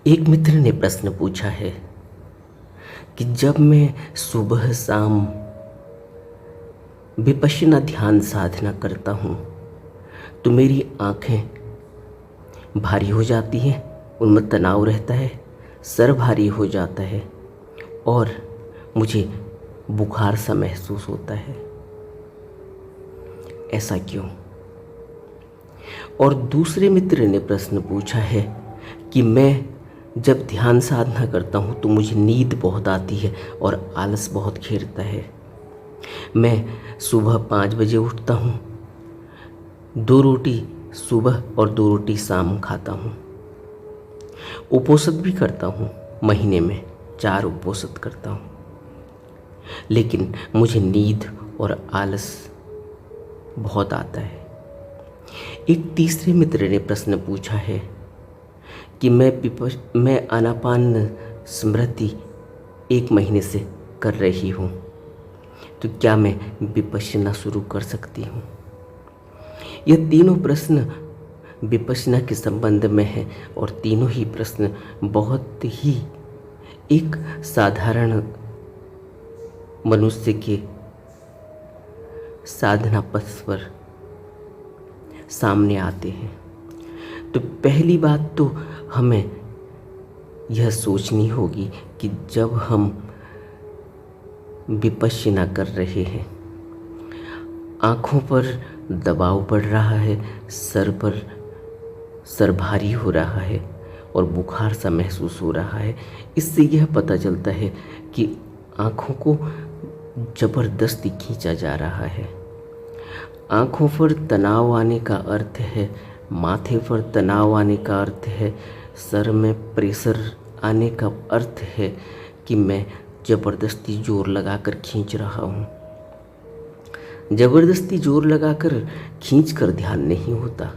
एक मित्र ने प्रश्न पूछा है कि जब मैं सुबह शाम विपश्यना ध्यान साधना करता हूँ तो मेरी आँखें भारी हो जाती हैं, उनमें तनाव रहता है, सर भारी हो जाता है और मुझे बुखार सा महसूस होता है। ऐसा क्यों? और दूसरे मित्र ने प्रश्न पूछा है कि मैं जब ध्यान साधना करता हूँ तो मुझे नींद बहुत आती है और आलस बहुत घेरता है। मैं सुबह 5 बजे उठता हूँ, 2 रोटी सुबह और 2 रोटी शाम खाता हूँ। उपोषित भी करता हूँ, महीने में 4 उपोषित करता हूँ, लेकिन मुझे नींद और आलस बहुत आता है। एक तीसरे मित्र ने प्रश्न पूछा है कि मैं आनापान स्मृति 1 महीने से कर रही हूँ, तो क्या मैं विपश्यना शुरू कर सकती हूँ? यह तीनों प्रश्न विपश्यना के संबंध में है और तीनों ही प्रश्न बहुत ही एक साधारण मनुष्य के साधना पथ पर सामने आते हैं। तो पहली बात तो हमें यह सोचनी होगी कि जब हम विपश्यना कर रहे हैं, आँखों पर दबाव पड़ रहा है, सर भारी हो रहा है और बुखार सा महसूस हो रहा है, इससे यह पता चलता है कि आँखों को ज़बरदस्ती खींचा जा रहा है। आँखों पर तनाव आने का अर्थ है, माथे पर तनाव आने का अर्थ है, सर में प्रेशर आने का अर्थ है कि मैं ज़बरदस्ती जोर लगाकर खींच रहा हूँ। ज़बरदस्ती जोर लगाकर खींचकर ध्यान नहीं होता।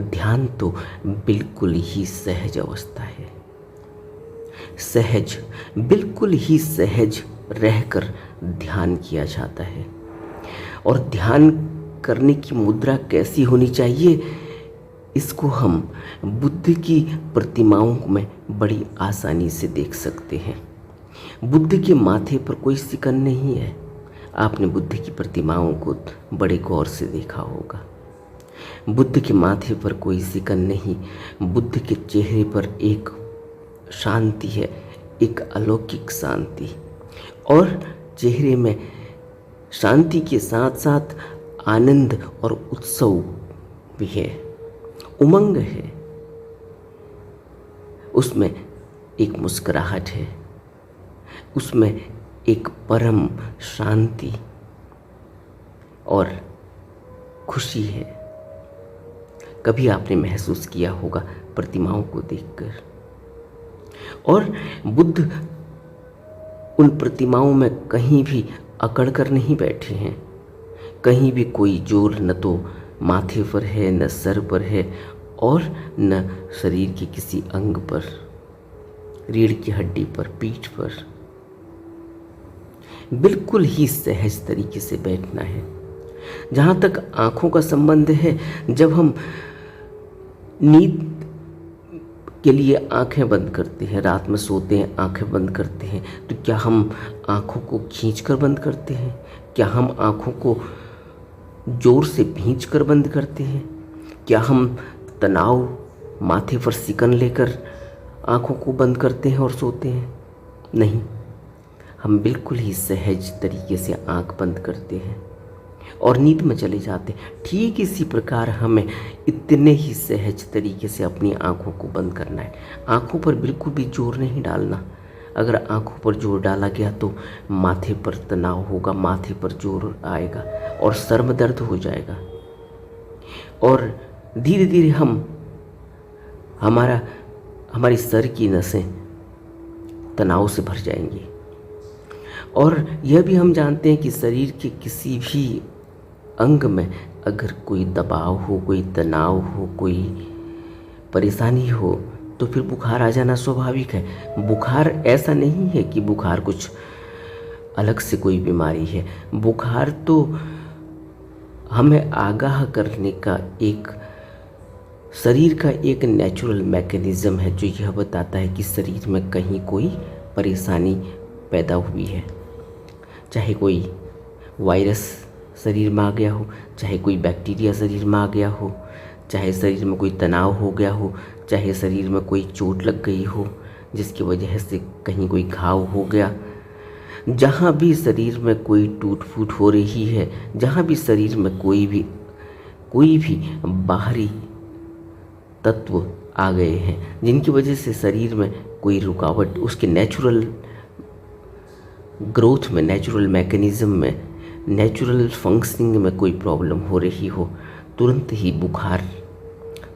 ध्यान तो बिल्कुल ही सहज अवस्था है। सहज, बिल्कुल ही सहज रहकर ध्यान किया जाता है। और ध्यान करने की मुद्रा कैसी होनी चाहिए, इसको हम बुद्ध की प्रतिमाओं में बड़ी आसानी से देख सकते हैं। बुद्ध के माथे पर कोई सिकन नहीं है। आपने बुद्ध की प्रतिमाओं को बड़े गौर से देखा होगा। बुद्ध के माथे पर कोई सिकन नहीं। बुद्ध के चेहरे पर एक शांति है, एक अलौकिक शांति, और चेहरे में शांति के साथ साथ आनंद और उत्सव भी है, उमंग है। उसमें एक मुस्कुराहट है, उसमें एक परम शांति और खुशी है। कभी आपने महसूस किया होगा प्रतिमाओं को देखकर। और बुद्ध उन प्रतिमाओं में कहीं भी अकड़ कर नहीं बैठे हैं। कहीं भी कोई जोर न तो माथे पर है, न सर पर है और न शरीर के किसी अंग पर, रीढ़ की हड्डी पर, पीठ पर। बिल्कुल ही सहज तरीके से बैठना है। जहाँ तक आँखों का संबंध है, जब हम नींद के लिए आंखें बंद करते हैं, रात में सोते हैं, आंखें बंद करते हैं, तो क्या हम आंखों को खींचकर बंद करते हैं? क्या हम आंखों को जोर से भींचकर बंद करते हैं? क्या हम तनाव माथे पर सिकन लेकर आंखों को बंद करते हैं और सोते हैं? नहीं, हम बिल्कुल ही सहज तरीके से आंख बंद करते हैं और नींद में चले जाते हैं। ठीक इसी प्रकार हमें इतने ही सहज तरीके से अपनी आँखों को बंद करना है। आँखों पर बिल्कुल भी जोर नहीं डालना। अगर आँखों पर जोर डाला गया तो माथे पर तनाव होगा, माथे पर जोर आएगा और सर में दर्द हो जाएगा और धीरे धीरे हमारी सर की नसें तनाव से भर जाएंगी। और यह भी हम जानते हैं कि शरीर के किसी भी अंग में अगर कोई दबाव हो, कोई तनाव हो, कोई परेशानी हो तो फिर बुखार आ जाना स्वाभाविक है। बुखार ऐसा नहीं है कि बुखार कुछ अलग से कोई बीमारी है। बुखार तो हमें आगाह करने का एक शरीर का एक नेचुरल मैकेनिज़्म है जो यह बताता है कि शरीर में कहीं कोई परेशानी पैदा हुई है। चाहे कोई वायरस शरीर में आ गया हो, चाहे कोई बैक्टीरिया शरीर में आ गया हो, चाहे शरीर में कोई तनाव हो गया हो, चाहे शरीर में कोई चोट लग गई हो जिसकी वजह से कहीं कोई घाव हो गया। जहाँ भी शरीर में कोई टूट फूट हो रही है, जहाँ भी शरीर में कोई भी बाहरी तत्व आ गए हैं जिनकी वजह से शरीर में कोई रुकावट, उसके नेचुरल ग्रोथ में, नेचुरल मैकेनिज़्म में, नेचुरल फंक्शनिंग में कोई प्रॉब्लम हो रही हो, तुरंत ही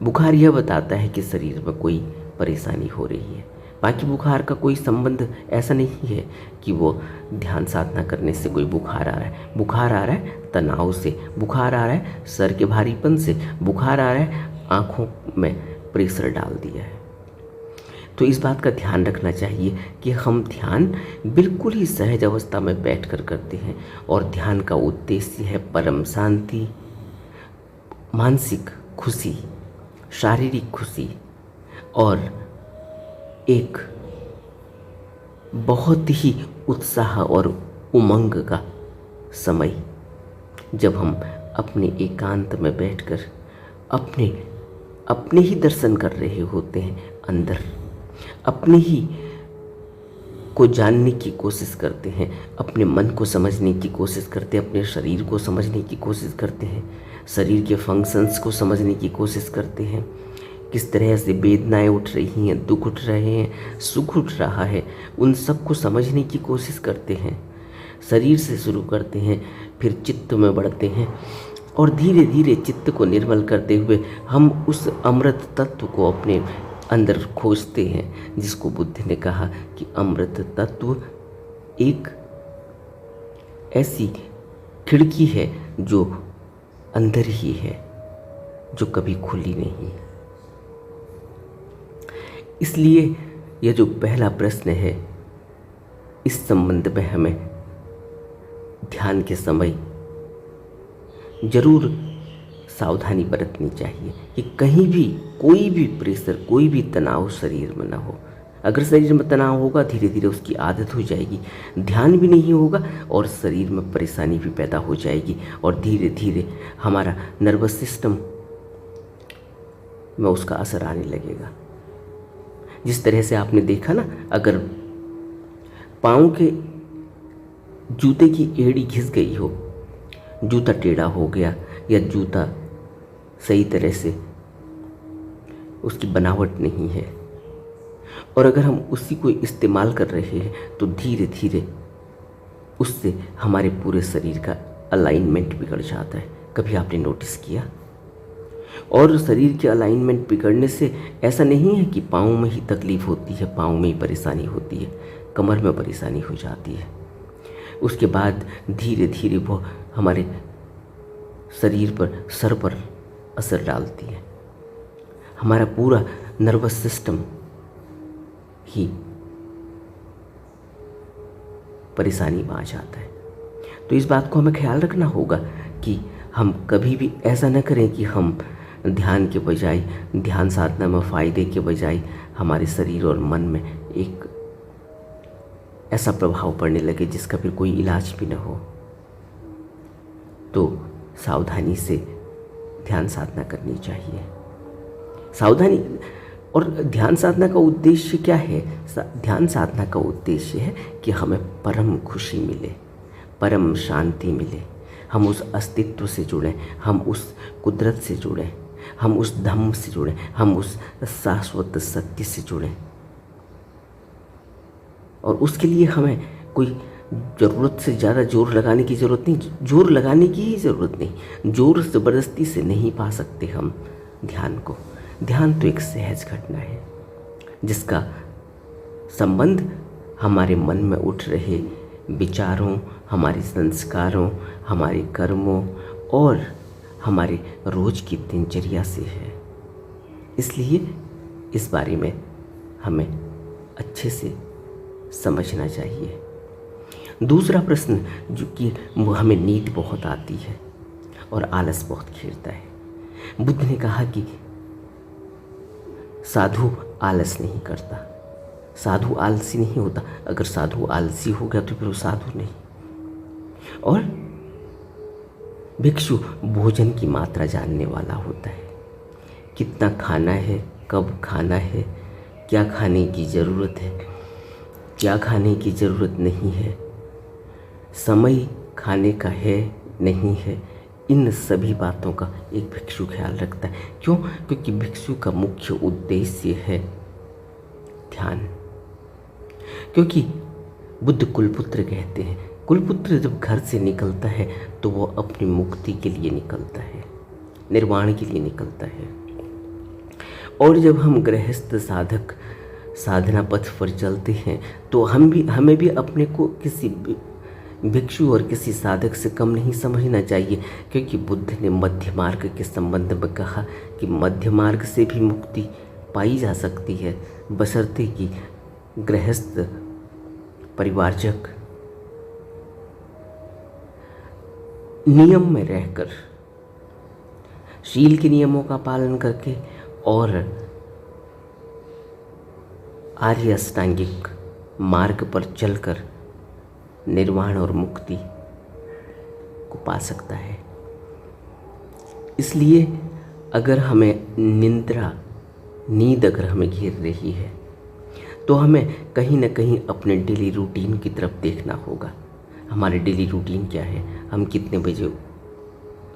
बुखार यह बताता है कि शरीर में कोई परेशानी हो रही है। बाकी बुखार का कोई संबंध ऐसा नहीं है कि वो ध्यान साधना करने से कोई बुखार आ रहा है। बुखार आ रहा है तनाव से, बुखार आ रहा है सर के भारीपन से, बुखार आ रहा है आँखों में प्रेशर डाल दिया है। तो इस बात का ध्यान रखना चाहिए कि हम ध्यान बिल्कुल ही सहज अवस्था में बैठकर करते हैं और ध्यान का उद्देश्य है परम शांति, मानसिक खुशी, शारीरिक खुशी और एक बहुत ही उत्साह और उमंग का समय, जब हम अपने एकांत में बैठकर अपने ही दर्शन कर रहे होते हैं, अंदर अपने ही को जानने की कोशिश करते हैं, अपने मन को समझने की कोशिश करते हैं, अपने शरीर को समझने की कोशिश करते हैं, शरीर के फंक्शंस को समझने की कोशिश करते हैं, किस तरह से वेदनाएं उठ रही हैं, दुख उठ रहे हैं, सुख उठ रहा है, उन सब को समझने की कोशिश करते हैं। शरीर से शुरू करते हैं, फिर चित्त में बढ़ते हैं और धीरे धीरे चित्त को निर्मल करते हुए हम उस अमृत तत्व को अपने अंदर खोजते हैं, जिसको बुद्ध ने कहा कि अमृत तत्व एक ऐसी खिड़की है जो अंदर ही है, जो कभी खुली नहीं। इसलिए यह जो पहला प्रश्न है, इस संबंध में हमें ध्यान के समय जरूर सावधानी बरतनी चाहिए कि कहीं भी कोई भी प्रेशर, कोई भी तनाव शरीर में ना हो। अगर शरीर में तनाव होगा, धीरे धीरे उसकी आदत हो जाएगी, ध्यान भी नहीं होगा और शरीर में परेशानी भी पैदा हो जाएगी और धीरे धीरे हमारा नर्वस सिस्टम में उसका असर आने लगेगा। जिस तरह से आपने देखा ना, अगर पाँव के जूते की एड़ी घिस गई हो, जूता टेढ़ा हो गया या जूता सही तरह से उसकी बनावट नहीं है और अगर हम उसी को इस्तेमाल कर रहे हैं तो धीरे धीरे उससे हमारे पूरे शरीर का अलाइनमेंट बिगड़ जाता है। कभी आपने नोटिस किया? और शरीर के अलाइनमेंट बिगड़ने से ऐसा नहीं है कि पाँव में ही तकलीफ होती है, पाँव में ही परेशानी होती है, कमर में परेशानी हो जाती है। उसके बाद धीरे धीरे वो हमारे शरीर पर, सर पर असर डालती है। हमारा पूरा नर्वस सिस्टम ही परेशानी में आ जाता है। तो इस बात को हमें ख्याल रखना होगा कि हम कभी भी ऐसा न करें कि हम ध्यान के बजाय, ध्यान साधना में फ़ायदे के बजाय हमारे शरीर और मन में एक ऐसा प्रभाव पड़ने लगे जिसका फिर कोई इलाज भी न हो। तो सावधानी से ध्यान साधना करनी चाहिए। सावधानी और ध्यान साधना का उद्देश्य क्या है? ध्यान साधना का उद्देश्य है कि हमें परम खुशी मिले, परम शांति मिले, हम उस अस्तित्व से जुड़ें, हम उस कुदरत से जुड़ें, हम उस धम्म से जुड़ें, हम उस शाश्वत सत्य से जुड़ें। और उसके लिए हमें कोई ज़रूरत से ज़्यादा जोर लगाने की ज़रूरत नहीं, जोर लगाने की ही ज़रूरत नहीं, जोर ज़बरदस्ती से नहीं पा सकते हम ध्यान को। ध्यान तो एक सहज घटना है जिसका संबंध हमारे मन में उठ रहे विचारों, हमारे संस्कारों, हमारे कर्मों और हमारे रोज की दिनचर्या से है। इसलिए इस बारे में हमें अच्छे से समझना चाहिए। दूसरा प्रश्न, जो कि हमें नींद बहुत आती है और आलस बहुत घेरता है। बुद्ध ने कहा कि साधु आलस नहीं करता, साधु आलसी नहीं होता। अगर साधु आलसी हो गया तो फिर वो साधु नहीं। और भिक्षु भोजन की मात्रा जानने वाला होता है, कितना खाना है, कब खाना है, क्या खाने की ज़रूरत है, क्या खाने की ज़रूरत नहीं है, समय खाने का है नहीं है, इन सभी बातों का एक भिक्षु ख्याल रखता है। क्यों? क्योंकि भिक्षु का मुख्य उद्देश्य है ध्यान। क्योंकि बुद्ध कुलपुत्र कहते हैं, कुलपुत्र जब घर से निकलता है तो वो अपनी मुक्ति के लिए निकलता है, निर्वाण के लिए निकलता है। और जब हम गृहस्थ साधक साधना पथ पर चलते हैं तो हमें भी अपने को किसी भिक्षु और किसी साधक से कम नहीं समझना चाहिए। क्योंकि बुद्ध ने मध्य मार्ग के संबंध में कहा कि मध्य मार्ग से भी मुक्ति पाई जा सकती है, बशर्ते कि गृहस्थ परिवारजक नियम में रहकर, शील के नियमों का पालन करके और आर्य अष्टांगिक मार्ग पर चलकर निर्वाण और मुक्ति को पा सकता है। इसलिए अगर हमें नींद अगर हमें घेर रही है तो हमें कहीं ना कहीं अपने डेली रूटीन की तरफ देखना होगा। हमारे डेली रूटीन क्या है, हम कितने बजे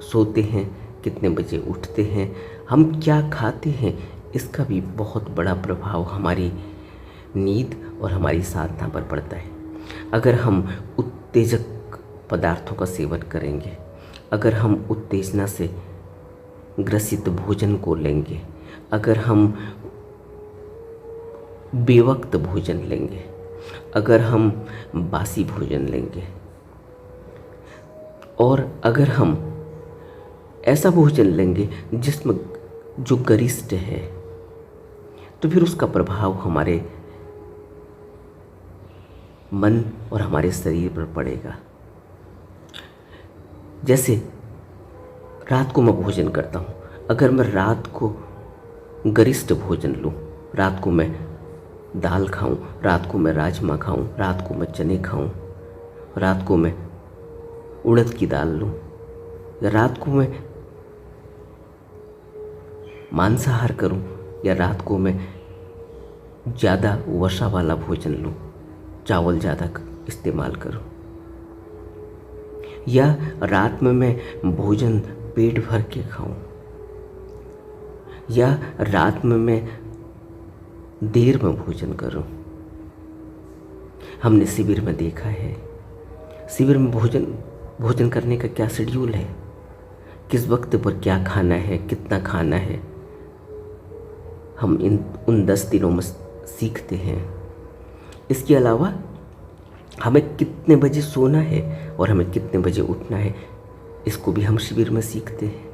सोते हैं, कितने बजे उठते हैं, हम क्या खाते हैं, इसका भी बहुत बड़ा प्रभाव हमारी नींद और हमारी साधना पर पड़ता है। अगर हम उत्तेजक पदार्थों का सेवन करेंगे, अगर हम उत्तेजना से ग्रसित भोजन को लेंगे, अगर हम बेवक्त भोजन लेंगे, अगर हम बासी भोजन लेंगे और अगर हम ऐसा भोजन लेंगे जिसमें जो गरिष्ठ है, तो फिर उसका प्रभाव हमारे मन और हमारे शरीर पर पड़ेगा। जैसे रात को मैं भोजन करता हूँ, अगर मैं रात को गरिष्ठ भोजन लूँ, रात को मैं दाल खाऊं, रात को मैं राजमा खाऊं, रात को मैं चने खाऊं, रात को मैं उड़द की दाल लूं, या रात को मैं मांसाहार करूं, या रात को मैं ज़्यादा वसा वाला भोजन लूं, चावल ज़्यादा इस्तेमाल करूं, या रात में मैं भोजन पेट भर के खाऊं, या रात में मैं देर में भोजन करूं। हमने शिविर में देखा है, शिविर में भोजन करने का क्या शेड्यूल है, किस वक्त पर क्या खाना है, कितना खाना है, हम उन 10 दिनों में सीखते हैं। इसके अलावा हमें कितने बजे सोना है और हमें कितने बजे उठना है, इसको भी हम शिविर में सीखते हैं।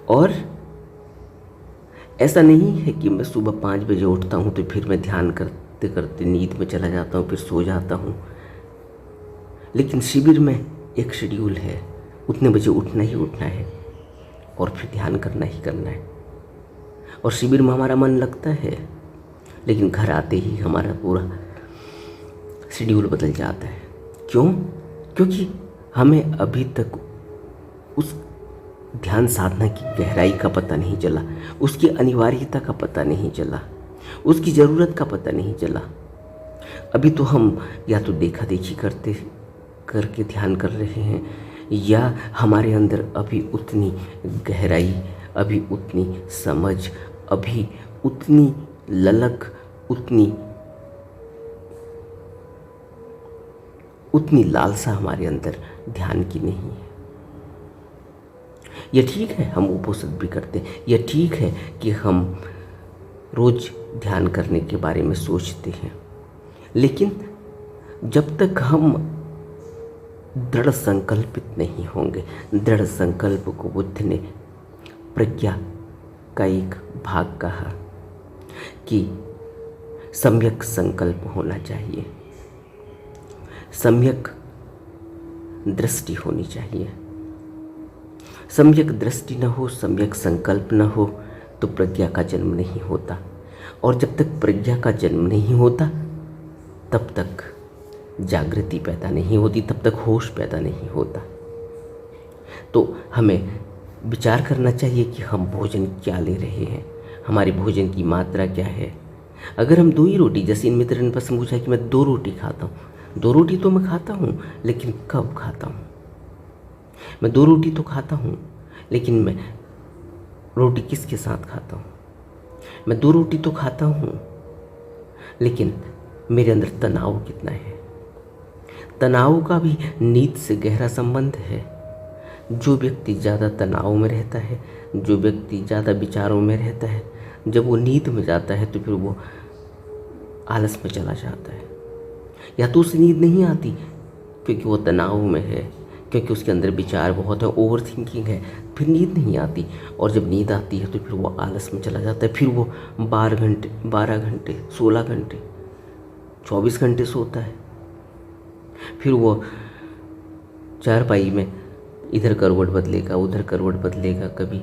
और ऐसा नहीं है कि मैं सुबह 5 बजे उठता हूँ तो फिर मैं ध्यान करते करते नींद में चला जाता हूँ, फिर सो जाता हूँ। लेकिन शिविर में एक शेड्यूल है, उतने बजे उठना ही उठना है और फिर ध्यान करना ही करना है। और शिविर में हमारा मन लगता है, लेकिन घर आते ही हमारा पूरा शेड्यूल बदल जाता है। क्यों? क्योंकि हमें अभी तक उस ध्यान साधना की गहराई का पता नहीं चला, उसकी अनिवार्यता का पता नहीं चला, उसकी ज़रूरत का पता नहीं चला। अभी तो हम या तो देखा देखी करके ध्यान कर रहे हैं, या हमारे अंदर अभी उतनी गहराई, अभी उतनी समझ, अभी उतनी ललक, उतनी लालसा हमारे अंदर ध्यान की नहीं है। यह ठीक है हम उपोषण भी करते हैं, यह ठीक है कि हम रोज ध्यान करने के बारे में सोचते हैं, लेकिन जब तक हम दृढ़ संकल्पित नहीं होंगे, दृढ़ संकल्प को बुद्ध ने प्रज्ञा का एक भाग कहा कि सम्यक संकल्प होना चाहिए, सम्यक दृष्टि होनी चाहिए। सम्यक दृष्टि न हो, सम्यक संकल्प न हो तो प्रज्ञा का जन्म नहीं होता, और जब तक प्रज्ञा का जन्म नहीं होता तब तक जागृति पैदा नहीं होती, तब तक होश पैदा नहीं होता। तो हमें विचार करना चाहिए कि हम भोजन क्या ले रहे हैं, हमारे भोजन की मात्रा क्या है। अगर हम 2 ही रोटी, जैसे इन मित्र ने प्रश्न पूछा कि मैं 2 रोटी खाता हूँ, 2 रोटी तो मैं खाता हूँ, लेकिन कब खाता हूँ? मैं 2 रोटी तो खाता हूँ, लेकिन मैं रोटी किसके साथ खाता हूँ? मैं 2 रोटी तो खाता हूँ, लेकिन मेरे अंदर तनाव कितना है? तनाव का भी नींद से गहरा संबंध है। जो व्यक्ति ज़्यादा तनाव में रहता है, जो व्यक्ति ज़्यादा विचारों में रहता है, जब वो नींद में जाता है तो फिर वो आलस में चला जाता है। या तो उसे नींद नहीं आती क्योंकि वो तनाव में है, क्योंकि उसके अंदर विचार बहुत है, ओवर थिंकिंग है, फिर नींद नहीं आती। और जब नींद आती है तो फिर वो आलस में चला जाता है, फिर वो 12 घंटे 16 घंटे 24 घंटे सोता है। फिर वो चारपाई में इधर करवट बदलेगा, उधर करवट बदलेगा, कभी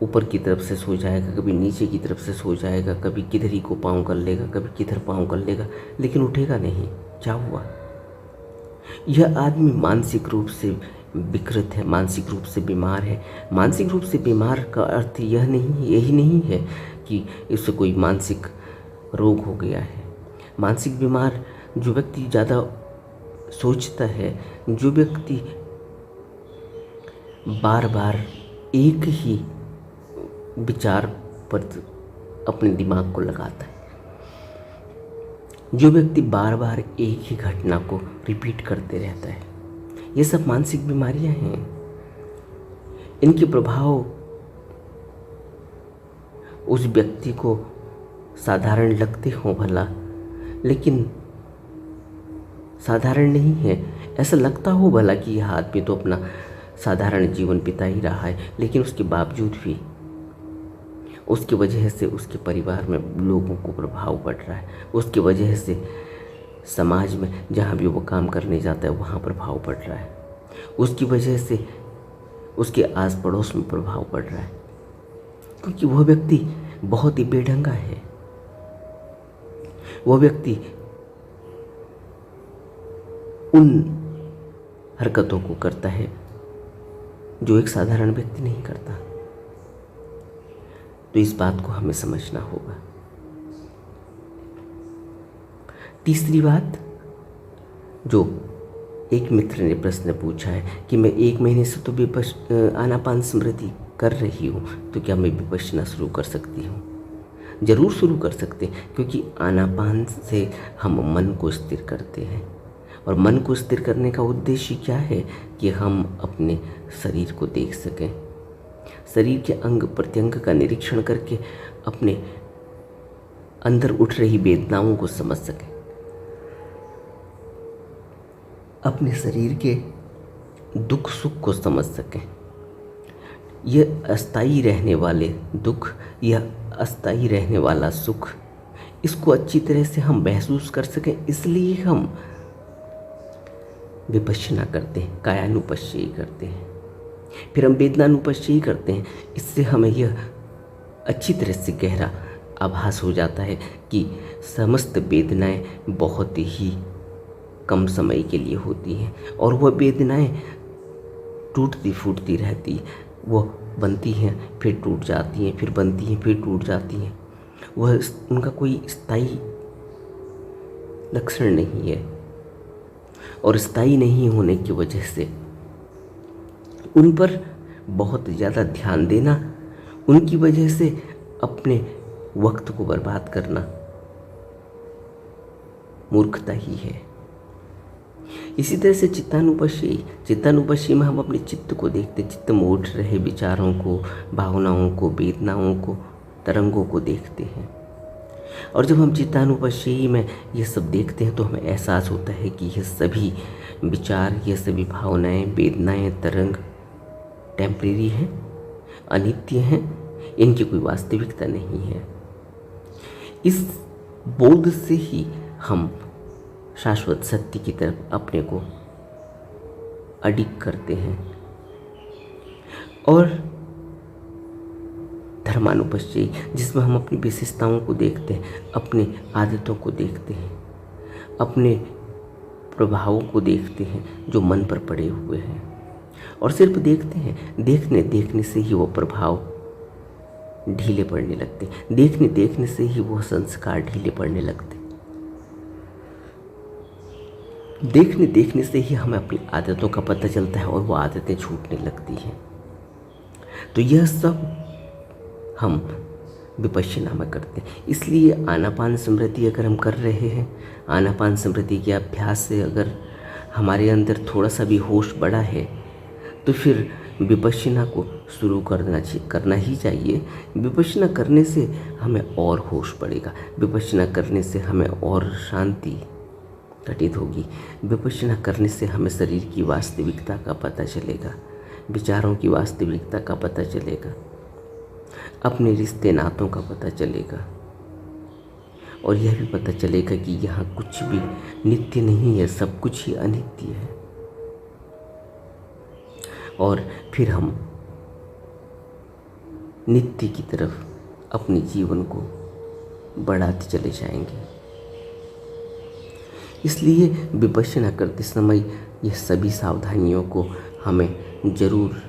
ऊपर की तरफ से सो जाएगा, कभी नीचे की तरफ से सो जाएगा, कभी किधर ही को पाँव कर लेगा, कभी किधर पाँव कर लेगा, लेकिन उठेगा नहीं। क्या हुआ? यह आदमी मानसिक रूप से विकृत है, मानसिक रूप से बीमार है। मानसिक रूप से बीमार का अर्थ यही नहीं है कि इससे कोई मानसिक रोग हो गया है। मानसिक बीमार जो व्यक्ति ज़्यादा सोचता है, जो व्यक्ति बार बार एक ही विचार पर अपने दिमाग को लगाता है, जो व्यक्ति बार बार एक ही घटना को रिपीट करते रहता है, ये सब मानसिक बीमारियां हैं। इनके प्रभाव उस व्यक्ति को साधारण लगते हों भला, लेकिन साधारण नहीं है। ऐसा लगता हो भला कि यह आदमी तो अपना साधारण जीवन बिता ही रहा है, लेकिन उसके बावजूद भी उसकी वजह से उसके परिवार में लोगों को प्रभाव पड़ रहा है, उसकी वजह से समाज में जहाँ भी वो काम करने जाता है वहाँ प्रभाव पड़ रहा है, उसकी वजह से उसके आस पड़ोस में प्रभाव पड़ रहा है, क्योंकि वह व्यक्ति बहुत ही बेढंगा है। वह व्यक्ति उन हरकतों को करता है जो एक साधारण व्यक्ति नहीं करता। तो इस बात को हमें समझना होगा। तीसरी बात, जो एक मित्र ने प्रश्न पूछा है कि मैं 1 महीने से तो आनापान स्मृति कर रही हूँ, तो क्या मैं विपश्यना शुरू कर सकती हूँ? ज़रूर शुरू कर सकते हैं, क्योंकि आनापान से हम मन को स्थिर करते हैं, और मन को स्थिर करने का उद्देश्य क्या है कि हम अपने शरीर को देख सकें, शरीर के अंग प्रत्यंग का निरीक्षण करके अपने अंदर उठ रही वेदनाओं को समझ सकें, अपने शरीर के दुख सुख को समझ सकें। यह अस्थायी रहने वाले दुख, यह अस्थायी रहने वाला सुख, इसको अच्छी तरह से हम महसूस कर सकें, इसलिए हम विपश्यना करते हैं, कायानुपश्ययी करते हैं, फिर हम वेदनानुपश्ययी करते हैं। इससे हमें यह अच्छी तरह से गहरा आभास हो जाता है कि समस्त वेदनाएं बहुत ही कम समय के लिए होती हैं, और वह वेदनाएं टूटती फूटती रहती हैं। वह बनती हैं, फिर टूट जाती हैं, फिर बनती हैं, फिर टूट जाती हैं। वह उनका कोई स्थायी लक्षण नहीं है, और स्थायी नहीं होने की वजह से उन पर बहुत ज़्यादा ध्यान देना, उनकी वजह से अपने वक्त को बर्बाद करना मूर्खता ही है। इसी तरह से चित्तानुपश्ययी में हम अपने चित्त को देखते, चित्त में उठ रहे विचारों को, भावनाओं को, वेदनाओं को, तरंगों को देखते हैं। और जब हम चित्तानुपश्ययी में ये सब देखते हैं तो हमें एहसास होता है कि ये सभी विचार, ये सभी भावनाएं, वेदनाएं, तरंग टेम्परेरी हैं, अनित्य हैं, इनकी कोई वास्तविकता नहीं है। इस बोध से ही हम शाश्वत सत्य की तरफ अपने को अडिग करते हैं, और धर्म धर्मानुपश्चयी, जिसमें हम अपनी विशेषताओं को देखते हैं, अपनी आदतों को देखते हैं, अपने प्रभावों को देखते हैं जो मन पर पड़े हुए हैं, और सिर्फ देखते हैं, देखने से ही वो प्रभाव ढीले पड़ने लगते, देखने से ही वो संस्कार ढीले पड़ने लगते, देखने से ही हमें अपनी आदतों का पता चलता है और वो आदतें छूटने लगती हैं। तो यह सब हम विपश्यना में करते हैं। इसलिए आनापान स्मृति अगर हम कर रहे हैं, आनापान स्मृति के अभ्यास से अगर हमारे अंदर थोड़ा सा भी होश बढ़ा है, तो फिर विपश्यना को शुरू करना ही चाहिए। विपश्यना करने से हमें और होश बढ़ेगा, विपश्यना करने से हमें और शांति घटित होगी, विपश्यना करने से हमें शरीर की वास्तविकता का पता चलेगा, विचारों की वास्तविकता का पता चलेगा, अपने रिश्ते नातों का पता चलेगा, और यह भी पता चलेगा कि यहाँ कुछ भी नित्य नहीं है, सब कुछ ही अनित्य है। और फिर हम नित्य की तरफ अपने जीवन को बढ़ाते चले जाएंगे। इसलिए विपश्यना करते समय यह सभी सावधानियों को हमें ज़रूर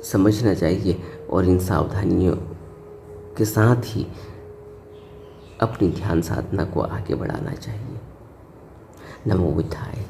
समझना चाहिए, और इन सावधानियों के साथ ही अपनी ध्यान साधना को आगे बढ़ाना चाहिए। नमो बुद्धाय।